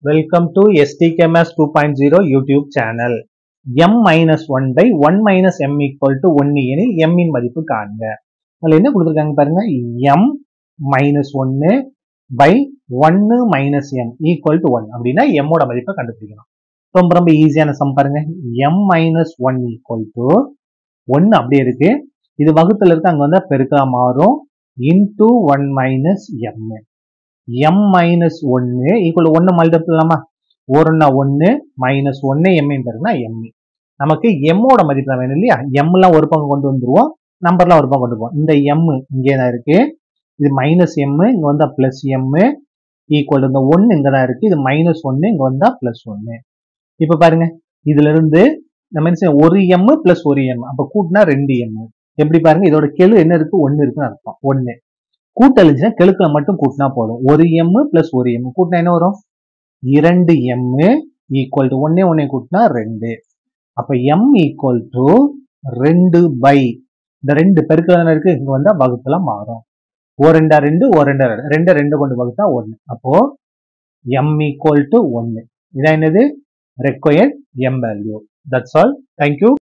Welcome to STKMS 2.0 YouTube channel. M minus 1 by 1 minus M equal to 1 எனில் M இன் மதிப்பு காண்க. அதில் என்ன கொடுத்திருக்காங்க பாருங்க, M minus 1 by 1 minus M equal to 1 அப்படின்னா M ஓட மதிப்பை கண்டுபிடிக்கணும். ரொம்ப ஈஸியான சம் பாருங்க. M minus 1 equal to 1 அப்படியே இருக்கு. இது வகுத்துல இருக்கு, அங்க வந்தா பெருக்கா மாறும். into 1 minus M. M minus 1 equal to 1 multiple பண்ணலாமா? 1 minus 1 M இருக்குன்னா M. நமக்கு M ஓட மதிப்பு தான் வேணும் இல்லையா? M எல்லாம் ஒரு பக்கம் கொண்டு வந்துருவோம், நம்பர்லாம் ஒரு பக்கம் கொண்டு போவோம். இந்த M இங்கே தான் இருக்கு, இது மைனஸ் M, இங்க வந்தா பிளஸ் M ஈக்குவல் டு இந்த 1 இங்க தான் இருக்கு, இது மைனஸ் 1 இங்க வந்தா பிளஸ் 1. இப்ப பாருங்க, இதுல இருந்து நம்ம என்ன செய்யணும், ஒரு M பிளஸ் ஒரு M, அப்ப கூட்டினா 2 M. எப்படி பாருங்க, இதோட கெழு என்ன இருக்கு, 1 இருக்குன்னு அர்த்தம். 1 கூட்டலிச்சுன்னா கெழுக்களை மட்டும் கூட்டினா போதும். ஒரு M பிளஸ் ஒரு M கூட்டினா என்ன வரும், 2 M ஈக்குவல் டு 1 1 கூட்டினா 2. அப்ப M ஈக்குவல் டு 2 பை இந்த 2 பெருக்கல் தானே இருக்கு, இங்க வந்தா வகுப்புல மாறும். 2 2 2 2 கொண்டு வகுத்தா 1. அப்போ M ஈக்குவல் டு 1. இதான் என்னது, required M value. That's all. Thank you.